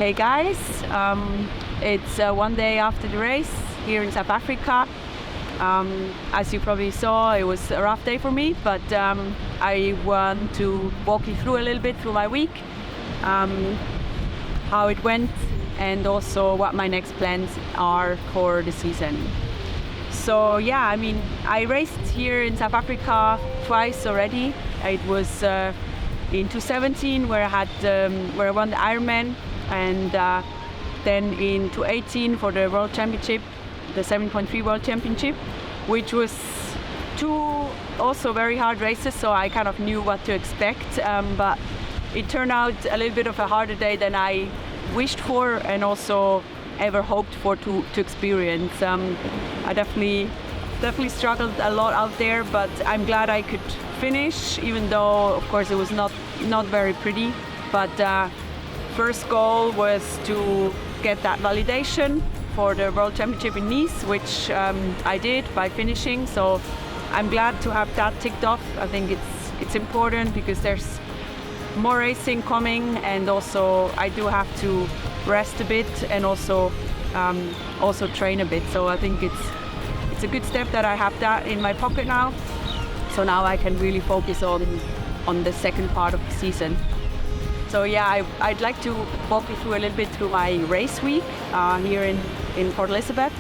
Hey guys, it's one day after the race here in South Africa. As you probably saw, it was a rough day for me, but I want to walk you through a little bit through my week, how it went, and also what my next plans are for the season. So yeah, I raced here in South Africa twice already. It was in 2017 where I won the Ironman, and then in 2018 for the World Championship, the 7.3 World Championship, which was two also very hard races, so I kind of knew what to expect, but it turned out a little bit of a harder day than I wished for and also ever hoped for to experience. I definitely struggled a lot out there, but I'm glad I could finish, even though of course it was not very pretty. But first goal was to get that validation for the World Championship in Nice, which I did by finishing. So I'm glad to have that ticked off. I think it's important because there's more racing coming, and also I do have to rest a bit and also train a bit. So I think it's a good step that I have that in my pocket now. So now I can really focus on the second part of the season. So yeah, I'd like to walk you through a little bit through my race week here in Port Elizabeth.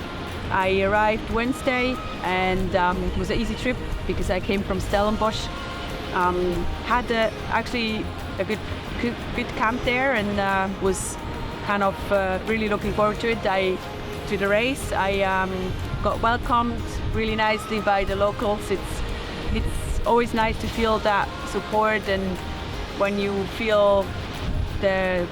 I arrived Wednesday, and it was an easy trip because I came from Stellenbosch. Had actually a good camp there, and was kind of really looking forward to it. To the race, I got welcomed really nicely by the locals. It's always nice to feel that support, and when you feel the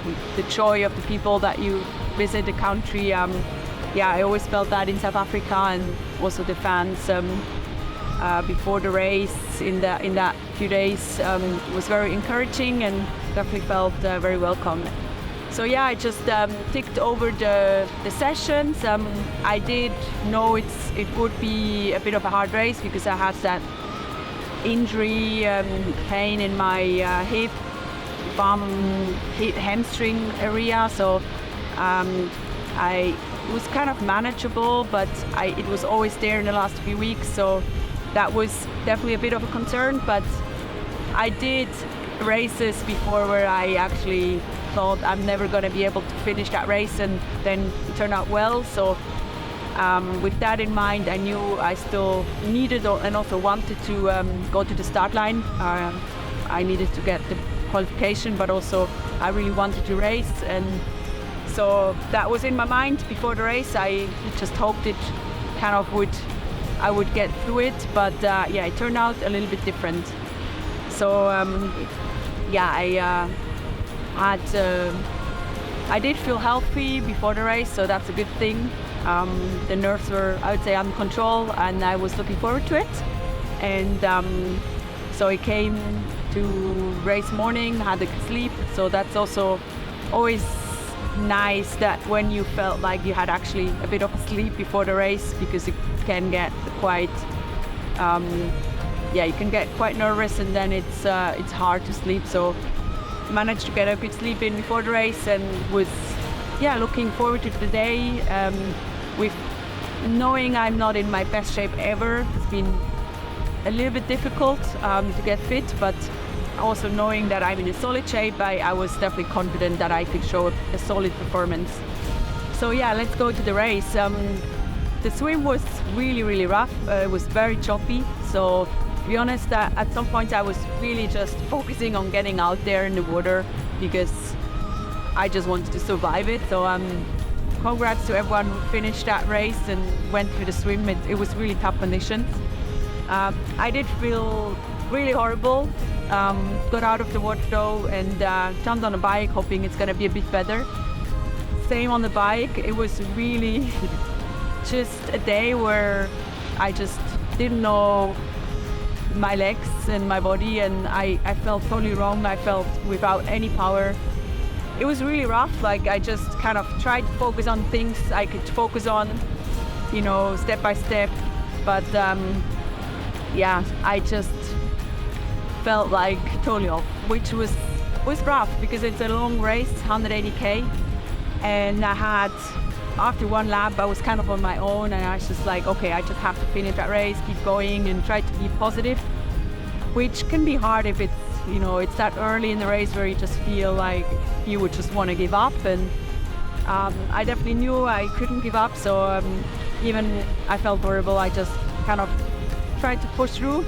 joy of the people that you visit the country. I always felt that in South Africa, and also the fans before the race in that few days was very encouraging, and definitely felt very welcome. So yeah, I just ticked over the sessions. I did know it would be a bit of a hard race because I had that injury, pain in my hip, hamstring area. So it was kind of manageable, but it was always there in the last few weeks. So that was definitely a bit of a concern. But I did races before where I actually thought I'm never going to be able to finish that race, and then it turned out well. So with that in mind, I knew I still needed and also wanted to go to the start line. I needed to get the qualification, but also I really wanted to race, and so that was in my mind before the race. I just hoped I would get through it, but it turned out a little bit different. So I did feel healthy before the race, so that's a good thing. The nerves were, I would say, under control, and I was looking forward to it. And so it came to race morning, had a good sleep. So that's also always nice, that when you felt like you had actually a bit of a sleep before the race, because it can get quite you can get quite nervous, and then it's hard to sleep. So managed to get a good sleep in before the race, and was looking forward to the day, with knowing I'm not in my best shape ever. It's been a little bit difficult to get fit, but also knowing that I'm in a solid shape, I was definitely confident that I could show a solid performance. So yeah, let's go to the race. The swim was really, really rough. It was very choppy. So to be honest, at some point I was really just focusing on getting out there in the water because I just wanted to survive it. So congrats to everyone who finished that race and went through the swim. It was really tough conditions. I did feel really horrible. Got out of the water though, and jumped on a bike hoping it's gonna be a bit better. Same on the bike. It was really just a day where I just didn't know my legs and my body, and I felt totally wrong. I felt without any power. It was really rough. Like, I just kind of tried to focus on things I could focus on, step by step. But I just felt like totally off, which was rough because it's a long race, 180k. And I had, after one lap, I was kind of on my own, and I was just like, okay, I just have to finish that race, keep going, and try to be positive, which can be hard if it's, it's that early in the race where you just feel like you would just want to give up. And I definitely knew I couldn't give up, so even I felt horrible, I just kind of tried to push through.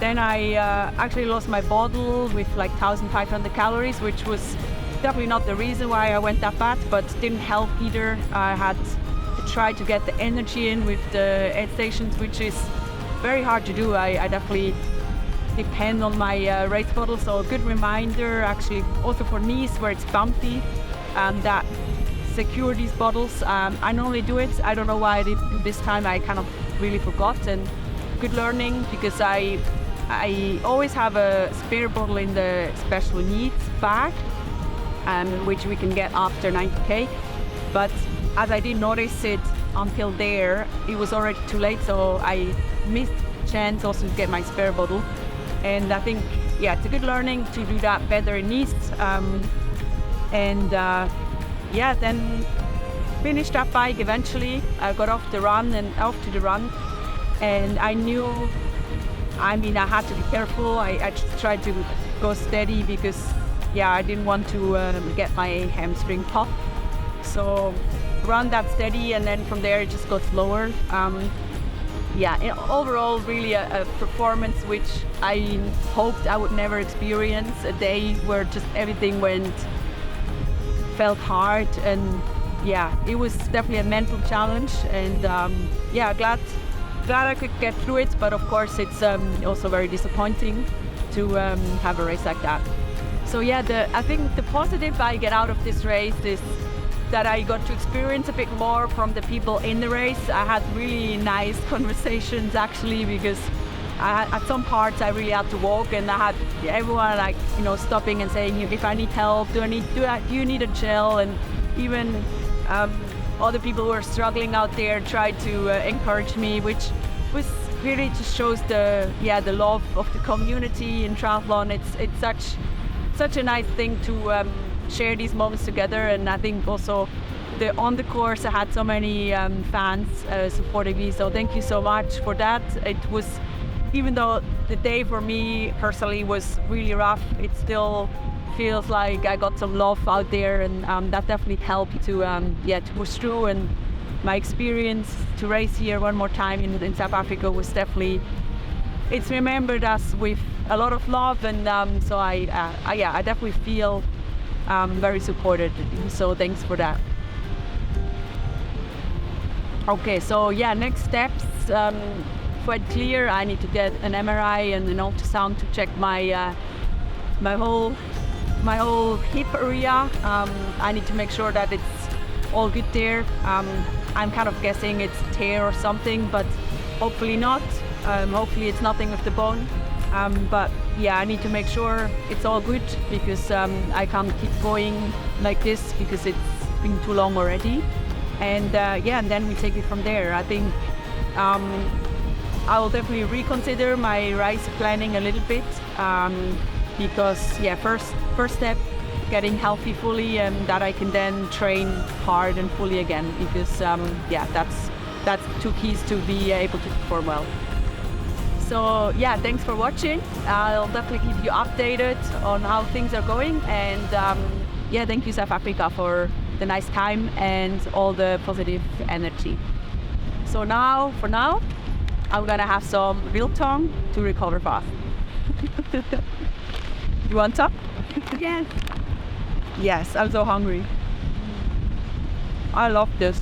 Then I actually lost my bottle with like 1,500 calories, which was definitely not the reason why I went that fat, but didn't help either. I had to try to get the energy in with the aid stations, which is very hard to do. I definitely depend on my race bottle, so a good reminder actually also for Nice, where it's bumpy, that secure these bottles. I normally do it. I don't know why I did this time. I kind of really forgot, and good learning, because I always have a spare bottle in the special needs bag, which we can get after 90k. But as I didn't notice it until there, it was already too late, so I missed chance also to get my spare bottle. And I think, yeah, it's a good learning to do that better in Nice. Then finished that bike eventually. I got off to the run, and I knew, I had to be careful. I just tried to go steady because, I didn't want to get my hamstring pop. So run that steady, and then from there it just got slower. Overall, really a performance which I hoped I would never experience. A day where just everything felt hard, and it was definitely a mental challenge. And glad I could get through it. But of course, it's also very disappointing to have a race like that. So I think the positive I get out of this race is that I got to experience a bit more from the people in the race. I had really nice conversations actually, because at some parts I really had to walk, and I had everyone stopping and saying, if I need help, do you need a gel? And even other people who are struggling out there tried to encourage me, which was really just shows the love of the community in triathlon. It's such a nice thing to share these moments together. And I think also on the course I had so many fans supporting me, so thank you so much for that. It was, even though the day for me personally was really rough, it still feels like I got some love out there, and that definitely helped to push through. And my experience to race here one more time in South Africa was definitely, it's remembered us with a lot of love, and so I definitely feel very supported, so thanks for that. Okay, so next steps, quite clear. I need to get an MRI and an ultrasound to check my my whole hip area. I need to make sure that it's all good there. I'm kind of guessing it's tear or something, but hopefully not. Hopefully it's nothing with the bone. But I need to make sure it's all good, because I can't keep going like this because it's been too long already. And and then we take it from there. I think I will definitely reconsider my race planning a little bit, because first step, getting healthy fully, and that I can then train hard and fully again, because that's two keys to be able to perform well. So thanks for watching. I'll definitely keep you updated on how things are going, and thank you South Africa for the nice time and all the positive energy. So for now, I'm gonna have some biltong to recover fast. You want some? Yes. Yes, I'm so hungry. I love this.